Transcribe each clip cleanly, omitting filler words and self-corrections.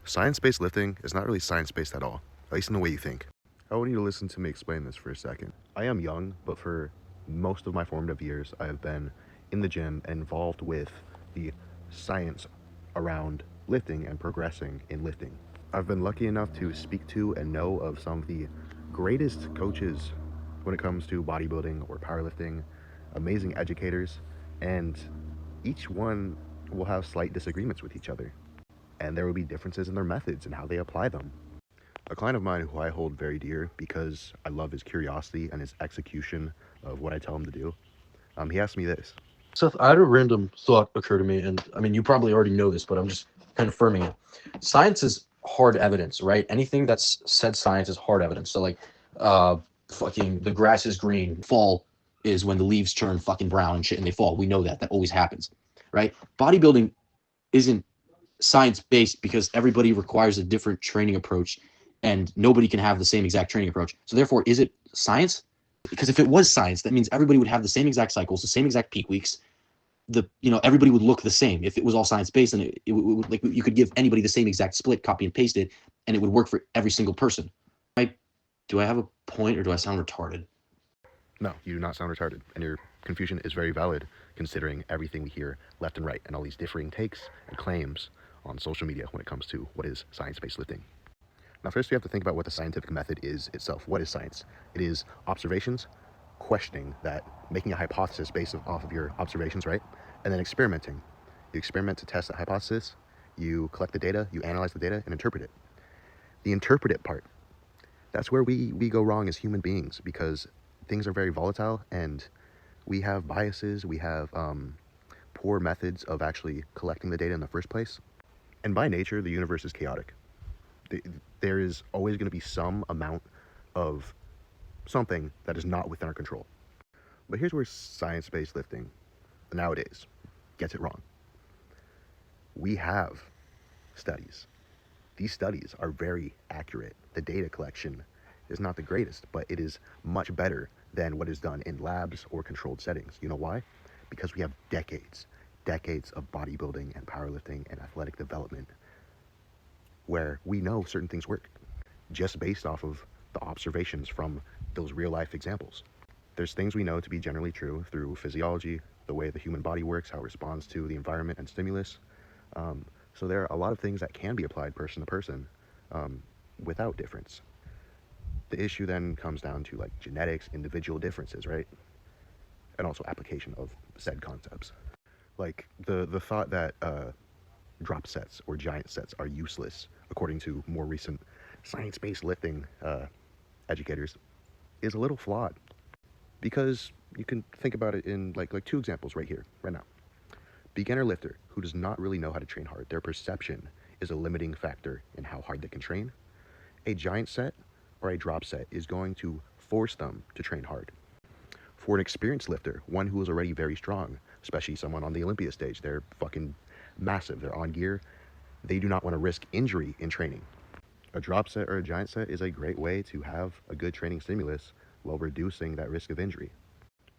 Science-based lifting is not really science-based at all, at least in the way you think. I want you to listen to me explain this for a second. I am young, but for most of my formative years, I have been in the gym and involved with the science around lifting and progressing in lifting. I've been lucky enough to speak to and know of some of the greatest coaches when it comes to bodybuilding or powerlifting, amazing educators, and each one will have slight disagreements with each other. And there will be differences in their methods and how they apply them. A client of mine who I hold very dear because I love his curiosity and his execution of what I tell him to do, he asked me this. Seth, I had a random thought occur to me, and I mean, you probably already know this, but I'm just confirming it. Science is hard evidence, right? Anything that's said science is hard evidence. So, like, fucking the grass is green. Fall is when the leaves turn fucking brown and shit, and they fall. We know that. That always happens, right? Bodybuilding isn't science based because everybody requires a different training approach, and nobody can have the same exact training approach. So, therefore, is it science? Because if it was science, that means everybody would have the same exact cycles, the same exact peak weeks, everybody would look the same if it was all science based, and it would, like, you could give anybody the same exact split, copy and paste it, and it would work for every single person. Do I have a point, or do I sound retarded? No, you do not sound retarded, and your confusion is very valid considering everything we hear left and right and all these differing takes and claims on social media when it comes to what is science-based lifting. Now, first we have to think about what the scientific method is itself. What is science? It is observations, questioning that, making a hypothesis based off of your observations, right? And then experimenting. You experiment to test that hypothesis, you collect the data, you analyze the data, and interpret it. The interpret it part, that's where we go wrong as human beings, because things are very volatile and we have biases, we have poor methods of actually collecting the data in the first place. And by nature, the universe is chaotic. There is always going to be some amount of something that is not within our control. But here's where science-based lifting nowadays gets it wrong. We have studies. These studies are very accurate. The data collection is not the greatest, but it is much better than what is done in labs or controlled settings. You know why? Because we have decades of bodybuilding and powerlifting and athletic development where we know certain things work just based off of the observations from those real life examples. There's things we know to be generally true through physiology, the way the human body works, how it responds to the environment and stimulus. So there are a lot of things that can be applied person to person without difference. The issue then comes down to like genetics, individual differences, right? And also application of said concepts. Like the thought that drop sets or giant sets are useless, according to more recent science-based lifting educators, is a little flawed. Because you can think about it in like two examples right here, right now. Beginner lifter who does not really know how to train hard, their perception is a limiting factor in how hard they can train. A giant set or a drop set is going to force them to train hard. For an experienced lifter, one who is already very strong, especially someone on the Olympia stage, they're fucking massive, they're on gear, they do not want to risk injury in training. A drop set or a giant set is a great way to have a good training stimulus while reducing that risk of injury.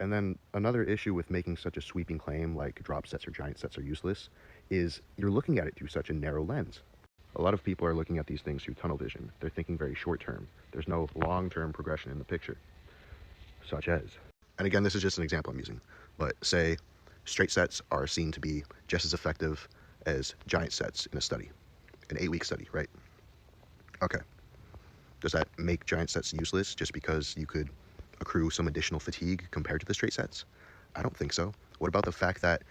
And then another issue with making such a sweeping claim like drop sets or giant sets are useless is you're looking at it through such a narrow lens. A lot of people are looking at these things through tunnel vision. They're thinking very short term. There's no long-term progression in the picture, such as, and again, this is just an example I'm using, but say straight sets are seen to be just as effective as giant sets in a study, an 8-week study, right? Okay. Does that make giant sets useless just because you could accrue some additional fatigue compared to the straight sets? I don't think so. What about the fact that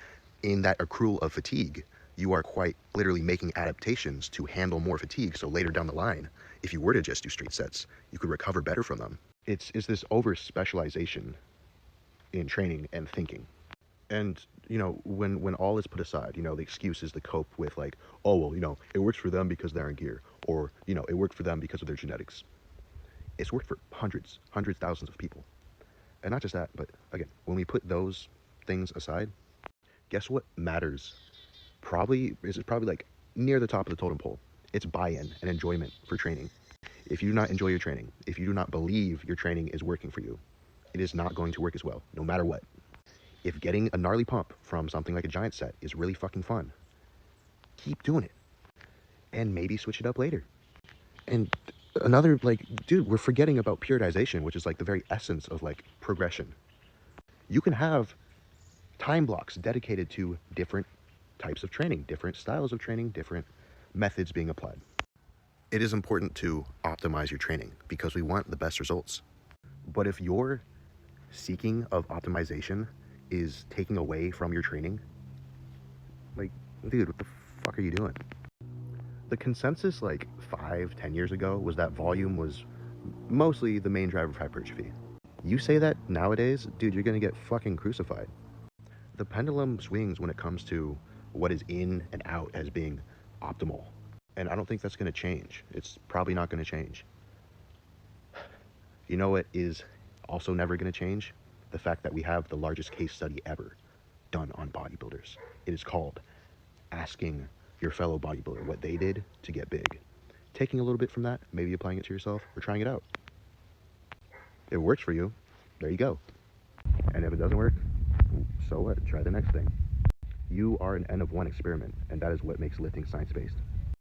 in that accrual of fatigue, you are quite literally making adaptations to handle more fatigue, so later down the line, if you were to just do straight sets, you could recover better from them. It's this over-specialization in training and thinking. And, when all is put aside, the excuse is to cope with like, oh, well, it works for them because they're in gear, or, it worked for them because of their genetics. It's worked for hundreds, thousands of people. And not just that, but again, when we put those things aside, guess what matters? Probably like near the top of the totem pole. It's buy-in and enjoyment for training. If you do not enjoy your training, if you do not believe your training is working for you, it is not going to work as well, no matter what. If getting a gnarly pump from something like a giant set is really fucking fun, keep doing it. and maybe switch it up later. And another, like, dude, we're forgetting about periodization, which is like the very essence of like progression. You can have time blocks dedicated to different types of training, different styles of training, different methods being applied. It is important to optimize your training because we want the best results. But if your seeking of optimization is taking away from your training, like, dude, what the fuck are you doing? The consensus like 5-10 years ago was that volume was mostly the main driver of hypertrophy. You say that nowadays, dude, you're gonna get fucking crucified. The pendulum swings when it comes to what is in and out as being optimal. And I don't think that's gonna change. It's probably not gonna change. You know what is also never gonna change? The fact that we have the largest case study ever done on bodybuilders. It is called asking your fellow bodybuilder what they did to get big. Taking a little bit from that, maybe applying it to yourself, or trying it out. If it works for you, there you go. And if it doesn't work, so what? Try the next thing. You are an N of one experiment, and that is what makes lifting science-based.